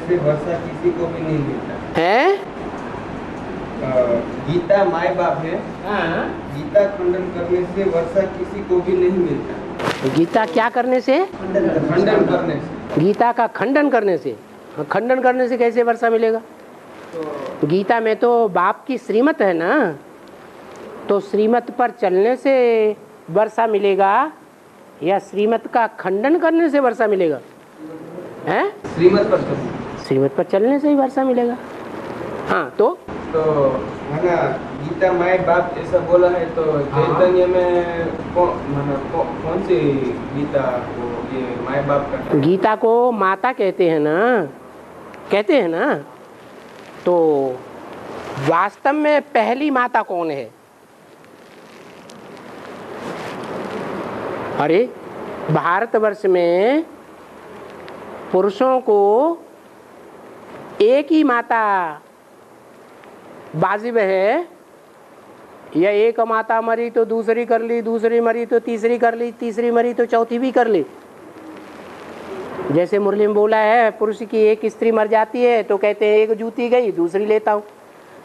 से वर्षा किसी को भी नहीं मिलता है। गीता माय बाप है। हाँ। गीता खंडन करने से वर्षा किसी को भी नहीं मिलता। गीता क्या करने से? खंडन करने से। गीता का खंडन करने से। खंडन करने से कैसे वर्षा मिलेगा? तो गीता में तो बाप की श्रीमत है ना, तो श्रीमत पर चलने से वर्षा मिलेगा या श्रीमत का खंडन करने से वर्षा मिलेगा? हैं? श्रीमत पर चलने से ही वर्षा मिलेगा। हाँ तो है ना, गीता माय बाप ऐसा बोला है, तो चैतन्य में कौन सी गीता को ये माय बाप का? गीता को माता कहते हैं ना, तो वास्तव में पहली माता कौन है? अरे भारतवर्ष में पुरुषों को एक ही माता वाजिब है, या एक माता मरी तो दूसरी कर ली, दूसरी मरी तो तीसरी कर ली, तीसरी मरी तो चौथी भी कर ली। जैसे मुरली में बोला है, पुरुष की एक स्त्री मर जाती है तो कहते हैं एक जूती गई दूसरी लेता हूँ,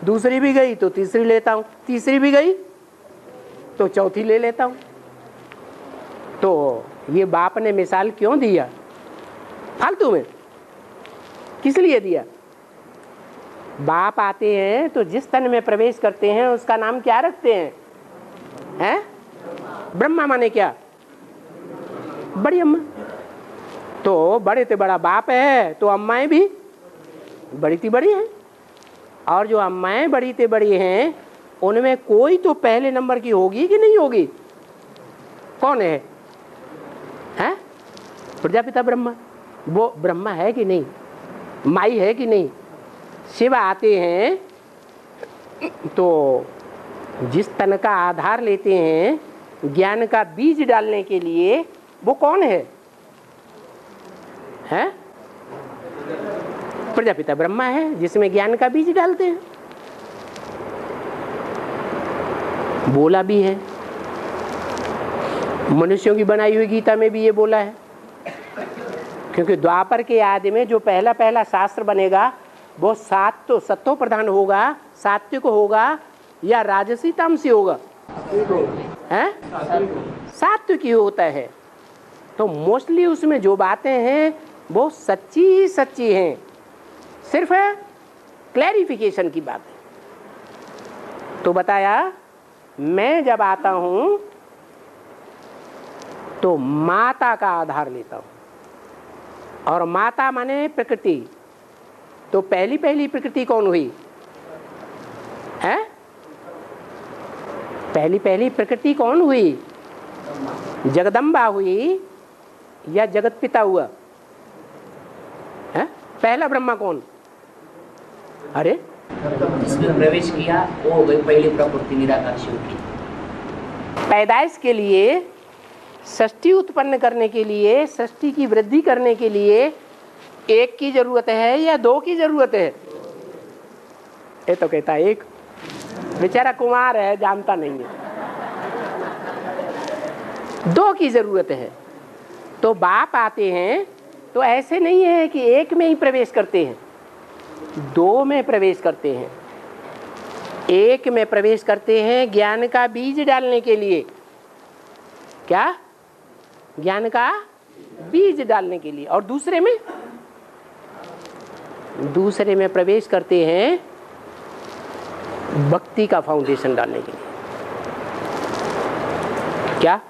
दूसरी भी गई तो तीसरी लेता हूँ, तीसरी भी गई तो चौथी ले लेता हूँ। तो ये बाप ने मिसाल क्यों दिया? फालतू में। किस लिए दिया? बाप आते हैं तो जिस तन में प्रवेश करते हैं उसका नाम क्या रखते हैं? हैं? ब्रह्मा माने क्या? बड़ी अम्मा। तो बड़े से बड़ा बाप है तो अम्माएं भी बड़ी से बड़ी हैं, और जो अम्माएं बड़ी से बड़ी हैं उनमें कोई तो पहले नंबर की होगी कि नहीं होगी? कौन है? हैं? प्रजापिता ब्रह्मा। वो ब्रह्मा है कि नहीं? माई है कि नहीं? शिव आते हैं तो जिस तन का आधार लेते हैं ज्ञान का बीज डालने के लिए, वो कौन है? हैं? प्रजापिता ब्रह्मा है, जिसमें ज्ञान का बीज डालते हैं। बोला भी है, मनुष्यों की बनाई हुई गीता में भी ये बोला है, क्योंकि द्वापर के आदि में जो पहला शास्त्र बनेगा वो सत्व प्रधान होगा, सात्विक होगा या राजसी तामसी होगा? हैं? सात्विक ही होता है। तो मोस्टली उसमें जो बातें हैं वो सच्ची हैं, सिर्फ क्लैरिफिकेशन की बात है। तो बताया, मैं जब आता हूं तो माता का आधार लेता हूं, और माता माने प्रकृति। तो पहली प्रकृति कौन हुई है? पहली प्रकृति कौन हुई? जगदम्बा हुई या जगत पिता हुआ है? पहला ब्रह्मा कौन? अरे जिसमें प्रवेश किया वो हो गई पहली प्रकृति निराकार शिव की। पैदाइश के लिए, सृष्टि उत्पन्न करने के लिए, सृष्टि की वृद्धि करने के लिए एक की जरूरत है या दो की जरूरत है? ये तो कहता है एक। बेचारा कुमार है, जानता नहीं है। दो की जरूरत है। तो बाप आते हैं तो ऐसे नहीं है कि एक में ही प्रवेश करते हैं, दो में प्रवेश करते हैं। एक में प्रवेश करते हैं ज्ञान का बीज डालने के लिए। क्या? ज्ञान का बीज डालने के लिए। और दूसरे में प्रवेश करते हैं भक्ति का फाउंडेशन डालने के लिए। क्या?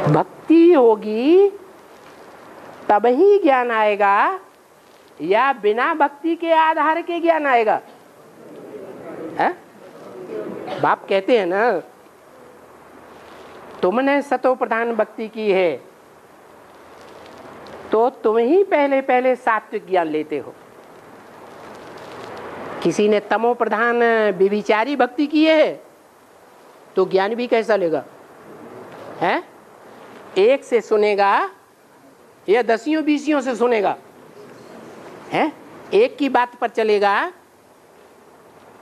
भक्ति होगी तब ही ज्ञान आएगा, या बिना भक्ति के आधार के ज्ञान आएगा? है? बाप कहते हैं ना, तुमने सतो प्रधान भक्ति की है तो तुम ही पहले सात्विक ज्ञान लेते हो। किसी ने तमो प्रधान व्यभिचारी भक्ति की है तो ज्ञान भी कैसा लेगा? है? एक से सुनेगा या दसियों बीसियों से सुनेगा? है? एक की बात पर चलेगा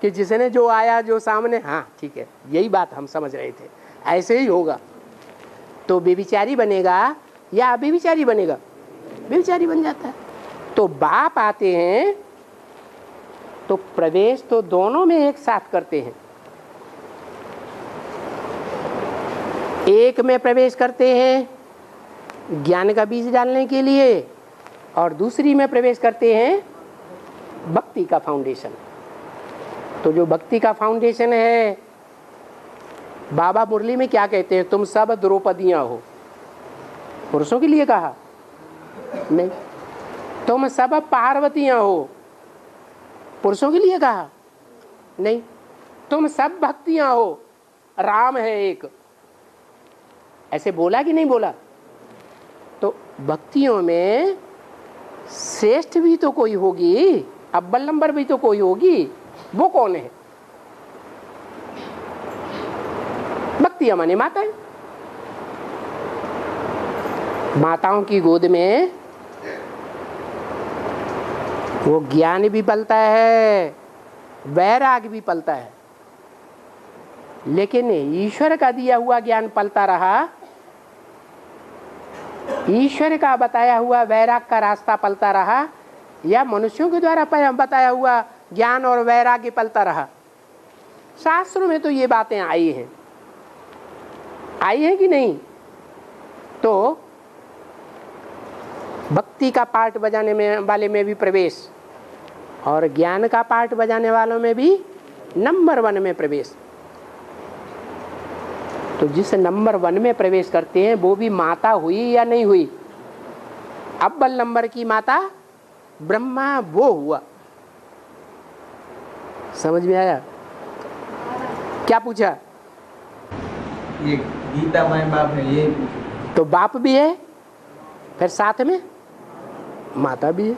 कि जिसने जो आया, जो सामने, हाँ ठीक है, यही बात हम समझ रहे थे, ऐसे ही होगा। तो व्यभिचारी बनेगा या अव्यभिचारी बनेगा? व्यभिचारी बन जाता है। तो बाप आते हैं तो प्रवेश तो दोनों में एक साथ करते हैं। एक में प्रवेश करते हैं ज्ञान का बीज डालने के लिए, और दूसरी में प्रवेश करते हैं भक्ति का फाउंडेशन। तो जो भक्ति का फाउंडेशन है, बाबा मुरली में क्या कहते हैं, तुम सब द्रौपदियां हो। पुरुषों के लिए कहा नहीं। तुम सब पार्वतियां हो, पुरुषों के लिए कहा नहीं। तुम सब भक्तियां हो, राम है एक, ऐसे बोला कि नहीं बोला। तो भक्तियों में श्रेष्ठ भी तो कोई होगी, अव्वल नंबर भी तो कोई होगी, वो कौन है? भक्तियां माने माताएं। माताओं की गोद में वो ज्ञान भी पलता है, वैराग भी पलता है, लेकिन ईश्वर का दिया हुआ ज्ञान पलता रहा, ईश्वर का बताया हुआ वैराग का रास्ता पलता रहा, या मनुष्यों के द्वारा बताया हुआ ज्ञान और वैराग्य पलता रहा। शास्त्रों में तो ये बातें आई हैं कि नहीं। तो भक्ति का पार्ट बजाने में वाले में भी प्रवेश, और ज्ञान का पार्ट बजाने वालों में भी नंबर 1 में प्रवेश। तो जिस नंबर 1 में प्रवेश करते हैं वो भी माता हुई या नहीं हुई? अव्वल नंबर की माता ब्रह्मा वो हुआ। समझ में आया? क्या पूछा? ये गीता माई बाप है, ये तो बाप भी है, फिर साथ में माता भी है।